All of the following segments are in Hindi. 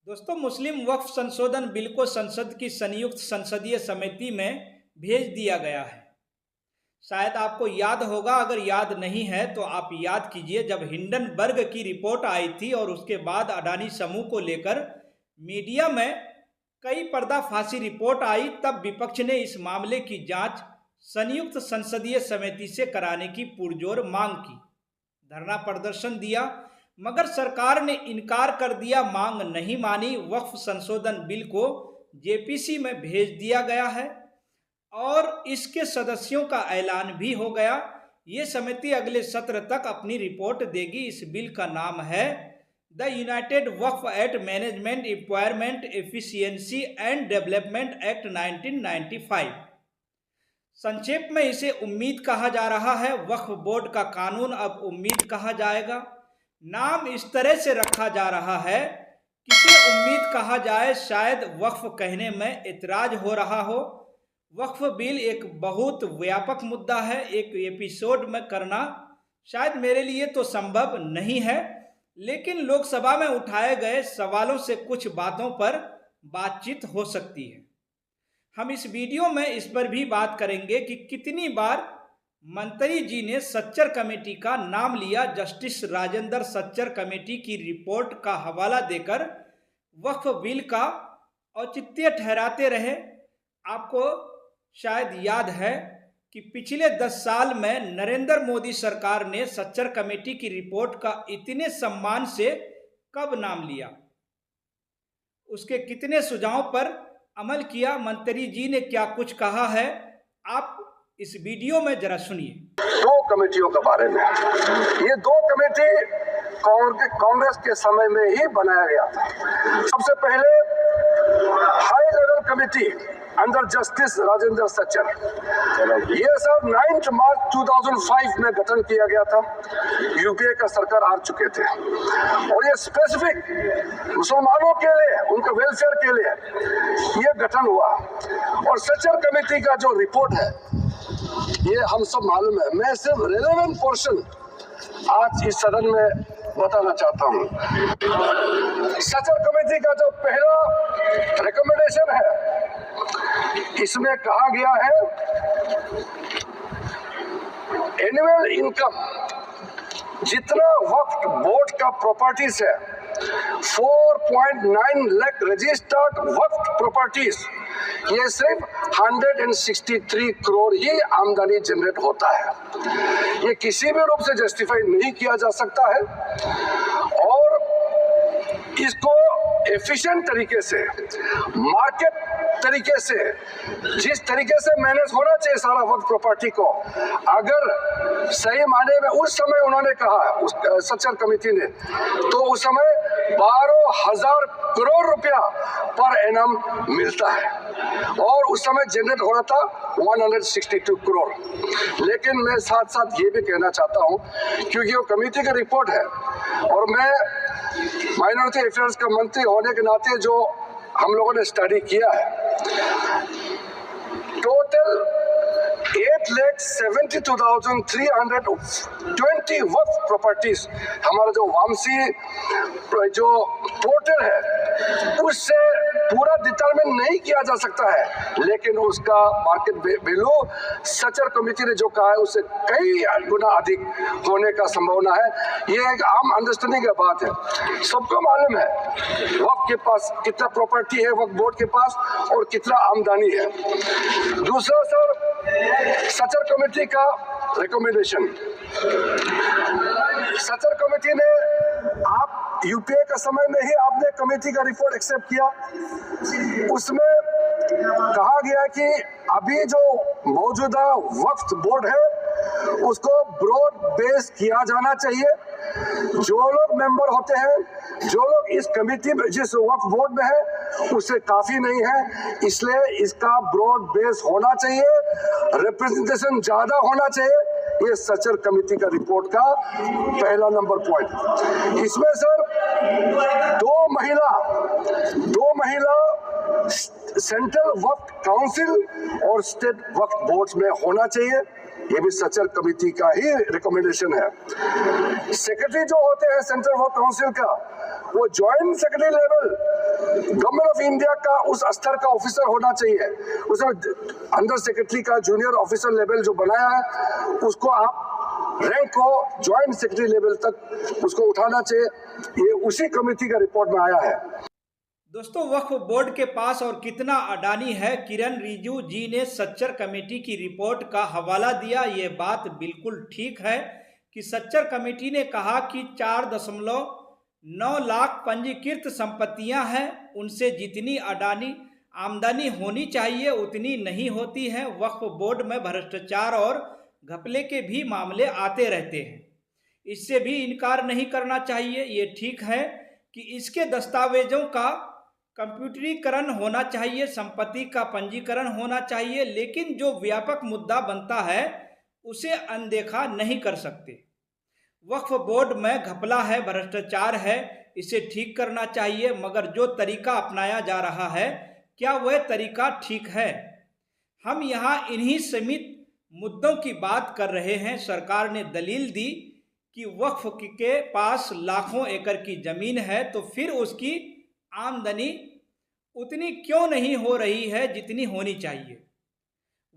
दोस्तों, मुस्लिम वक्फ संशोधन बिल को संसद की संयुक्त संसदीय समिति में भेज दिया गया है। शायद आपको याद होगा, अगर याद नहीं है तो आप याद कीजिए। जब हिंडनबर्ग की रिपोर्ट आई थी और उसके बाद अडानी समूह को लेकर मीडिया में कई पर्दाफाशी रिपोर्ट आई, तब विपक्ष ने इस मामले की जांच संयुक्त संसदीय समिति से कराने की पुरजोर मांग की। धरना प्रदर्शन दिया, मगर सरकार ने इनकार कर दिया, मांग नहीं मानी। वक्फ संशोधन बिल को जेपीसी में भेज दिया गया है और इसके सदस्यों का ऐलान भी हो गया। ये समिति अगले सत्र तक अपनी रिपोर्ट देगी। इस बिल का नाम है the united Waqf at management empowerment efficiency and development act 1995। संक्षेप में इसे उम्मीद कहा जा रहा है। वक्फ बोर्ड का कानून अब उम्मीद कहा जाएगा। नाम इस तरह से रखा जा रहा है, किसे उम्मीद कहा जाए, शायद वक्फ कहने में एतराज हो रहा हो। वक्फ बिल एक बहुत व्यापक मुद्दा है, एक एपिसोड में करना शायद मेरे लिए तो संभव नहीं है, लेकिन लोकसभा में उठाए गए सवालों से कुछ बातों पर बातचीत हो सकती है। हम इस वीडियो में इस पर भी बात करेंगे कि कितनी बार मंत्री जी ने सच्चर कमेटी का नाम लिया। जस्टिस राजेंद्र सच्चर कमेटी की रिपोर्ट का हवाला देकर वक्फ बिल का औचित्य ठहराते रहे। आपको शायद याद है कि पिछले 10 साल में नरेंद्र मोदी सरकार ने सच्चर कमेटी की रिपोर्ट का इतने सम्मान से कब नाम लिया, उसके कितने सुझावों पर अमल किया, मंत्री जी ने क्या कुछ कहा है, आप इस वीडियो में जरा सुनिए। 2 कमेटियों के बारे में, ये 2 कमेटी कांग्रेस के समय में ही बनाया गया था। सबसे पहले high level committee under justice Rajendra Sachar, ये सर 9 मार्च 2005 में गठन किया गया था। यूपीए का सरकार आ चुके थे और ये स्पेसिफिक मुसलमानों के लिए, उनके वेलफेयर के लिए ये गठन हुआ। और सच्चर कमेटी का जो रिपोर्ट है ये हम सब मालूम है। मैं सिर्फ रेलेवेंट पोर्शन आज इस सदन में बताना चाहता हूँ। सच्चर कमेटी का जो पहला रिकमेंडेशन है, इसमें कहा गया है एनुअल इनकम जितना वक्फ बोर्ड का प्रॉपर्टीज है 4.9 लाख रजिस्टर्ड वक्फ प्रॉपर्टीज, ये सिर्फ 163 करोड़ ही आमदनी जनरेट होता है। ये किसी भी रूप से जस्टिफाई नहीं किया जा सकता है और इसको एफिशिएंट तरीके से, मार्केट तरीके से, जिस तरीके से मैनेज होना चाहिए सारा वक्त प्रॉपर्टी को, अगर सही माने में उस समय उन्होंने कहा, उस सच्चर कमेटी ने, तो उस समय 12,000 करोड़ रुपया पर एनम मिलता है और उस समय जनरेट हो रहा था 162 करोड़। लेकिन मैं साथ साथ ये भी कहना चाहता हूँ, क्योंकि वो कमेटी की रिपोर्ट है और मैं माइनॉरिटी अफेयर्स का मंत्री होने के नाते जो हम लोगों ने स्टडी किया है, टोटल 8,72,320 वक्फ प्रॉपर्टीज हमारा जो वामसी जो पोर्टल है उससे पूरा डिटरमिन नहीं किया जा सकता है, लेकिन उसका मार्केट वैल्यू सच्चर कमेटी ने जो कहा है उससे कई गुना अधिक होने का संभावना है। ये एक आम अंडरस्टैंडिंग की बात है, सबको मालूम है वक्फ के पास कितना प्रॉपर्टी है, वक्फ बोर्ड के पास, और कितना आमदनी है। दूसरा सर, सच्चर कमेटी का रिकमेंडेशन, सच्चर कमेटी ने, आप यूपीए का समय में ही आपने कमेटी का रिपोर्ट एक्सेप्ट किया, उसमें कहा गया कि अभी जो मौजूदा वक्फ बोर्ड है उसको ब्रॉड बेस किया जाना चाहिए। जो लोग मेंबर होते हैं, जो लोग इस कमेटी में, जिस वक्फ बोर्ड में है, उससे काफी नहीं है, इसलिए इसका ब्रॉड बेस होना चाहिए, रिप्रेजेंटेशन ज्यादा होना चाहिए। ये सच्चर कमेटी का रिपोर्ट का पहला नंबर पॉइंट। इसमें सर 2 महिला सेंट्रल वक्फ काउंसिल और स्टेट वक्फ बोर्ड में होना चाहिए। ये भी सच्चर कमेटी का ही रिकमेंडेशन है। सेक्रेटरी जो होते हैं सेंट्रल वक्फ काउंसिल का, वो joint secretary level government of India का उस स्तर का ऑफिसर होना चाहिए। उसमें अंडर सेक्रेटरी का जूनियर ऑफिसर लेवल जो बनाया है, उसको आप रैंक को ज्वाइंट सेक्रेटरी लेवल तक उसको उठाना चाहिए। ये उसी कमेटी का रिपोर्ट में आया है। दोस्तों, वक्फ बोर्ड के पास और कितना अडानी है, किरण रिजिजू जी ने सच्चर कमेटी की रिपोर्ट का हवाला दिया। ये बात बिल्कुल ठीक है कि सच्चर कमेटी ने कहा कि 4.9 लाख पंजीकृत संपत्तियां हैं, उनसे जितनी अडानी आमदनी होनी चाहिए उतनी नहीं होती है। वक्फ बोर्ड में भ्रष्टाचार और घपले के भी मामले आते रहते हैं, इससे भी इनकार नहीं करना चाहिए। ये ठीक है कि इसके दस्तावेजों का कंप्यूटरीकरण होना चाहिए, संपत्ति का पंजीकरण होना चाहिए, लेकिन जो व्यापक मुद्दा बनता है उसे अनदेखा नहीं कर सकते। वक्फ बोर्ड में घपला है, भ्रष्टाचार है, इसे ठीक करना चाहिए, मगर जो तरीका अपनाया जा रहा है क्या वह तरीका ठीक है? हम यहाँ इन्हीं सीमित मुद्दों की बात कर रहे हैं। सरकार ने दलील दी कि वक्फ के पास लाखों एकड़ की जमीन है, तो फिर उसकी आमदनी उतनी क्यों नहीं हो रही है जितनी होनी चाहिए?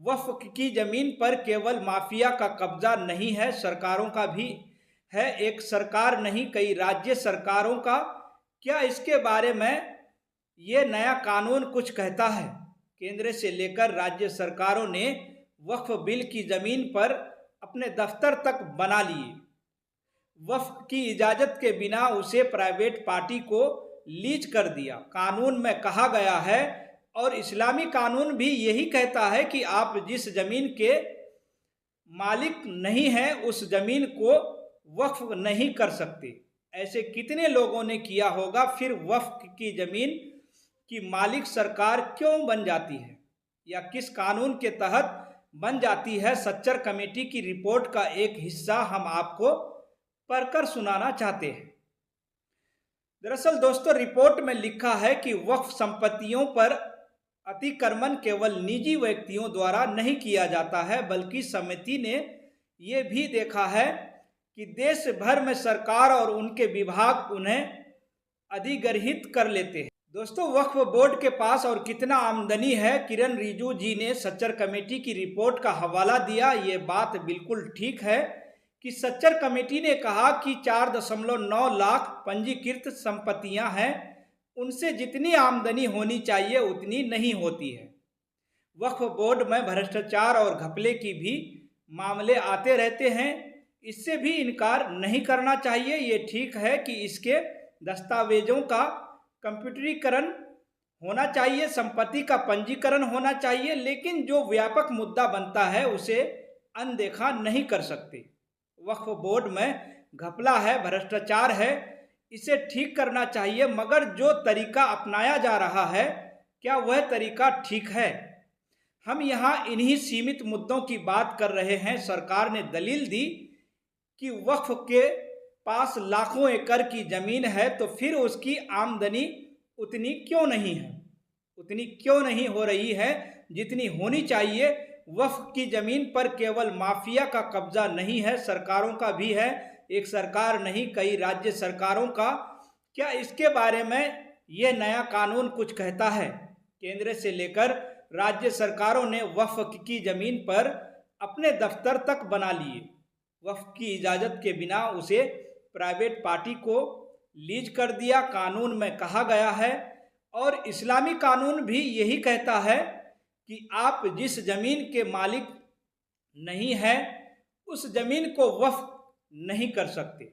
वक्फ की जमीन पर केवल माफिया का कब्जा नहीं है, सरकारों का भी है। एक सरकार नहीं, कई राज्य सरकारों का। क्या इसके बारे में ये नया कानून कुछ कहता है? केंद्र से लेकर राज्य सरकारों ने वक्फ बिल की जमीन पर अपने दफ्तर तक बना लिए। वक्फ की इजाजत के बिना उसे प्राइवेट पार्टी को लीज कर दिया। कानून में कहा गया है, और इस्लामी कानून भी यही कहता है कि आप जिस जमीन के मालिक नहीं हैं उस जमीन को वक्फ नहीं कर सकते। ऐसे कितने लोगों ने किया होगा? फिर वक्फ की जमीन की मालिक सरकार क्यों बन जाती है, या किस कानून के तहत बन जाती है? सच्चर कमेटी की रिपोर्ट का एक हिस्सा हम आपको पढ़कर सुनाना चाहते हैं। दरअसल दोस्तों, रिपोर्ट में लिखा है कि वक्फ संपत्तियों पर अतिक्रमण केवल निजी व्यक्तियों द्वारा नहीं किया जाता है, बल्कि समिति ने ये भी देखा है कि देश भर में सरकार और उनके विभाग उन्हें अधिग्रहित कर लेते हैं। दोस्तों, वक्फ बोर्ड के पास और कितना आमदनी है, किरण रिजिजू जी ने सच्चर कमेटी की रिपोर्ट का हवाला दिया। ये बात बिल्कुल ठीक है कि सच्चर कमेटी ने कहा कि 4.9 लाख पंजीकृत संपत्तियां हैं, उनसे जितनी आमदनी होनी चाहिए उतनी नहीं होती है। वक्फ बोर्ड में भ्रष्टाचार और घपले की भी मामले आते रहते हैं, इससे भी इनकार नहीं करना चाहिए। ये ठीक है कि इसके दस्तावेजों का कंप्यूटरीकरण होना चाहिए, संपत्ति का पंजीकरण होना चाहिए, लेकिन जो व्यापक मुद्दा बनता है उसे अनदेखा नहीं कर सकते। वक्फ बोर्ड में घपला है, भ्रष्टाचार है, इसे ठीक करना चाहिए, मगर जो तरीका अपनाया जा रहा है क्या वह तरीका ठीक है? हम यहाँ इन्हीं सीमित मुद्दों की बात कर रहे हैं। सरकार ने दलील दी कि वक्फ के पास लाखों एकड़ की जमीन है, तो फिर उसकी आमदनी उतनी क्यों नहीं है, उतनी क्यों नहीं हो रही है जितनी होनी चाहिए? वक्फ की जमीन पर केवल माफिया का कब्जा नहीं है, सरकारों का भी है। एक सरकार नहीं, कई राज्य सरकारों का। क्या इसके बारे में ये नया कानून कुछ कहता है? केंद्र से लेकर राज्य सरकारों ने वक्फ की जमीन पर अपने दफ्तर तक बना लिए। वक्फ की इजाजत के बिना उसे प्राइवेट पार्टी को लीज कर दिया। कानून में कहा गया है, और इस्लामी कानून भी यही कहता है कि आप जिस जमीन के मालिक नहीं है उस जमीन को वक्फ नहीं कर सकते।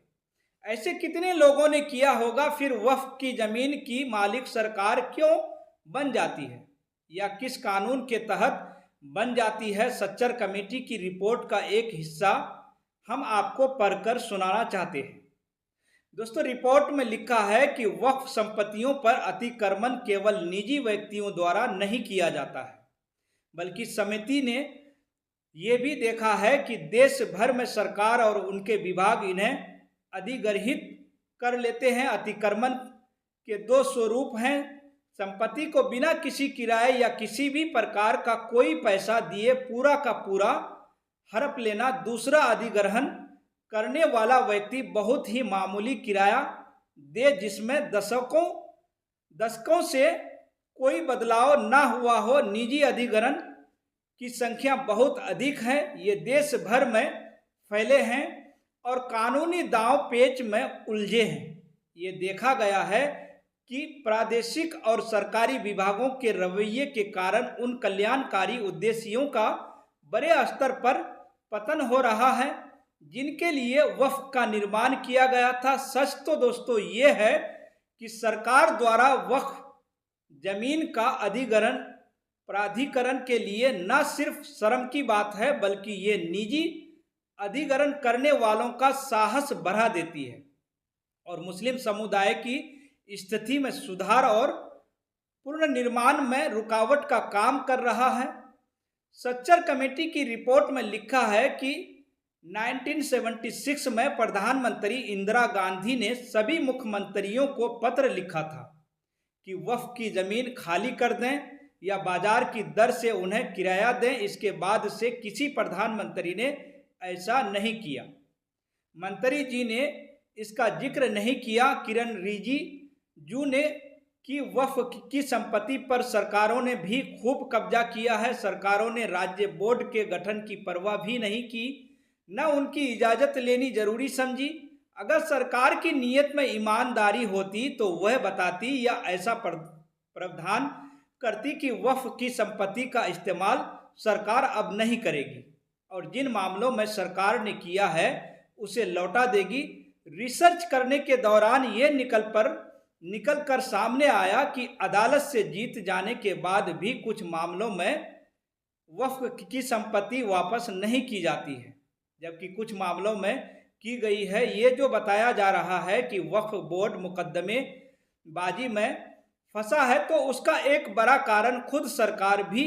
ऐसे कितने लोगों ने किया होगा? फिर वक्फ की जमीन की मालिक सरकार क्यों बन जाती है, या किस कानून के तहत बन जाती है? सच्चर कमेटी की रिपोर्ट का एक हिस्सा हम आपको पढ़कर सुनाना चाहते हैं। दोस्तों, रिपोर्ट में लिखा है कि वक्फ संपत्तियों पर अतिक्रमण केवल निजी व्यक्तियों द्वारा नहीं किया जाता है, बल्कि समिति ने ये भी देखा है कि देश भर में सरकार और उनके विभाग इन्हें अधिग्रहित कर लेते हैं। अतिक्रमण के दो स्वरूप हैं: संपत्ति को बिना किसी किराए या किसी भी प्रकार का कोई पैसा दिए पूरा का पूरा हड़प लेना। दूसरा, अधिग्रहण करने वाला व्यक्ति बहुत ही मामूली किराया दे, जिसमें दशकों से कोई बदलाव ना हुआ हो। निजी अधिग्रहण की संख्या बहुत अधिक है, ये देश भर में फैले हैं और कानूनी दांव पेच में उलझे हैं। ये देखा गया है कि प्रादेशिक और सरकारी विभागों के रवैये के कारण उन कल्याणकारी उद्देश्यों का बड़े स्तर पर पतन हो रहा है जिनके लिए वक्फ का निर्माण किया गया था। सच तो दोस्तों ये है कि सरकार द्वारा वक्फ जमीन का अधिग्रहण प्राधिकरण के लिए न सिर्फ शर्म की बात है, बल्कि ये निजी अधिग्रहण करने वालों का साहस बढ़ा देती है और मुस्लिम समुदाय की स्थिति में सुधार और पुनर्निर्माण में रुकावट का काम कर रहा है। सच्चर कमेटी की रिपोर्ट में लिखा है कि 1976 में प्रधानमंत्री इंदिरा गांधी ने सभी मुख्यमंत्रियों को पत्र लिखा था कि वक्फ की जमीन खाली कर दें या बाजार की दर से उन्हें किराया दें। इसके बाद से किसी प्रधानमंत्री ने ऐसा नहीं किया। मंत्री जी ने इसका जिक्र नहीं किया। किरण रिजिजू ने कि वक्फ की संपत्ति पर सरकारों ने भी खूब कब्जा किया है। सरकारों ने राज्य बोर्ड के गठन की परवाह भी नहीं की, न उनकी इजाज़त लेनी जरूरी समझी। अगर सरकार की नीयत में ईमानदारी होती तो वह बताती या ऐसा प्रावधान करती कि वक्फ की संपत्ति का इस्तेमाल सरकार अब नहीं करेगी और जिन मामलों में सरकार ने किया है उसे लौटा देगी। रिसर्च करने के दौरान ये निकल कर सामने आया कि अदालत से जीत जाने के बाद भी कुछ मामलों में वक्फ की संपत्ति वापस नहीं की जाती है, जबकि कुछ मामलों में की गई है। ये जो बताया जा रहा है कि वक्फ बोर्ड मुकदमेबाजी में फंसा है, तो उसका एक बड़ा कारण खुद सरकार भी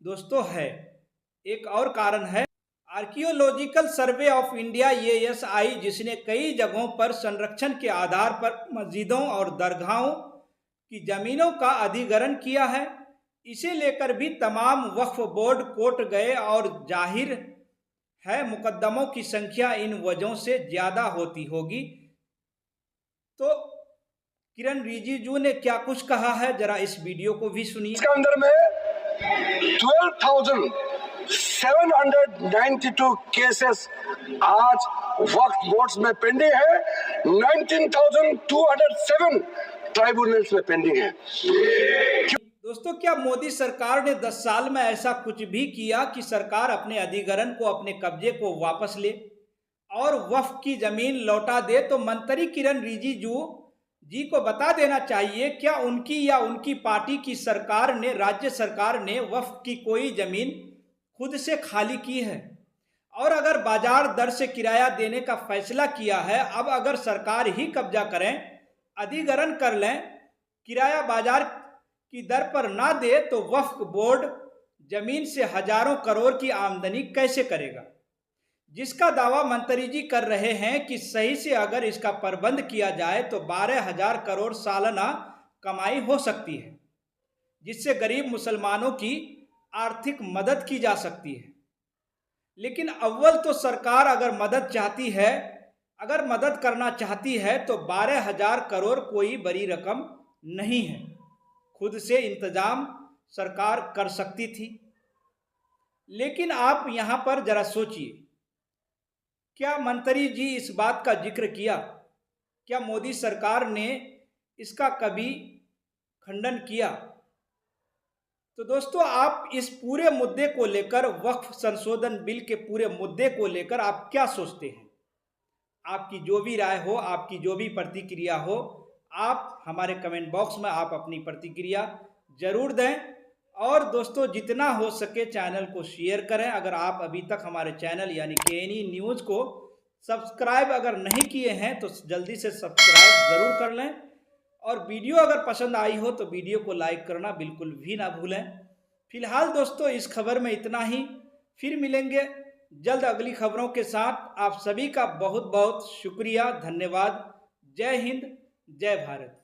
दोस्तों है। एक और कारण है archaeological survey of India ASI, जिसने कई जगहों पर संरक्षण के आधार पर मस्जिदों और दरगाहों की जमीनों का अधिग्रहण किया है। इसे लेकर भी तमाम वक्फ बोर्ड कोर्ट गए और जाहिर है मुकदमों की संख्या इन वजहों से ज़्यादा होती होगी। तो किरण रिजिजू ने क्या कुछ कहा है, जरा इस वीडियो को भी सुनिए। इसके अंदर में 12,792 केसेस आज वक्फ बोर्ड्स में पेंडिंग है, 19,207 ट्राइब्यूनल्स में पेंडिंग है। दोस्तों, क्या मोदी सरकार ने 10 साल में ऐसा कुछ भी किया कि सरकार अपने अधिग्रहण को, अपने कब्जे को वापस ले और वक्फ की जमीन लौटा दे? तो मंत्री किरण रिजिजू जी को बता देना चाहिए, क्या उनकी या उनकी पार्टी की सरकार ने, राज्य सरकार ने वक्फ की कोई जमीन खुद से खाली की है? और अगर बाजार दर से किराया देने का फैसला किया है, अब अगर सरकार ही कब्जा करें, अधिग्रहण कर लें, किराया बाजार की दर पर ना दे, तो वक्फ बोर्ड जमीन से हजारों करोड़ की आमदनी कैसे करेगा? जिसका दावा मंत्री जी कर रहे हैं कि सही से अगर इसका प्रबंध किया जाए तो 12,000 करोड़ सालाना कमाई हो सकती है, जिससे गरीब मुसलमानों की आर्थिक मदद की जा सकती है। लेकिन अव्वल तो सरकार अगर मदद करना चाहती है तो 12,000 करोड़ कोई बड़ी रकम नहीं है। खुद से इंतजाम सरकार कर सकती थी। लेकिन आप यहाँ पर जरा सोचिए, क्या मंत्री जी इस बात का जिक्र किया? क्या मोदी सरकार ने इसका कभी खंडन किया? तो दोस्तों, आप इस पूरे मुद्दे को लेकर, वक्फ संशोधन बिल के पूरे मुद्दे को लेकर आप क्या सोचते हैं? आपकी जो भी राय हो, आपकी जो भी प्रतिक्रिया हो, आप हमारे कमेंट बॉक्स में आप अपनी प्रतिक्रिया जरूर दें। और दोस्तों, जितना हो सके चैनल को शेयर करें। अगर आप अभी तक हमारे चैनल यानी KNE न्यूज़ को सब्सक्राइब अगर नहीं किए हैं तो जल्दी से सब्सक्राइब ज़रूर कर लें। और वीडियो अगर पसंद आई हो तो वीडियो को लाइक करना बिल्कुल भी ना भूलें। फिलहाल दोस्तों, इस खबर में इतना ही। फिर मिलेंगे जल्द अगली खबरों के साथ। आप सभी का बहुत बहुत शुक्रिया, धन्यवाद। जय हिंद, जय भारत।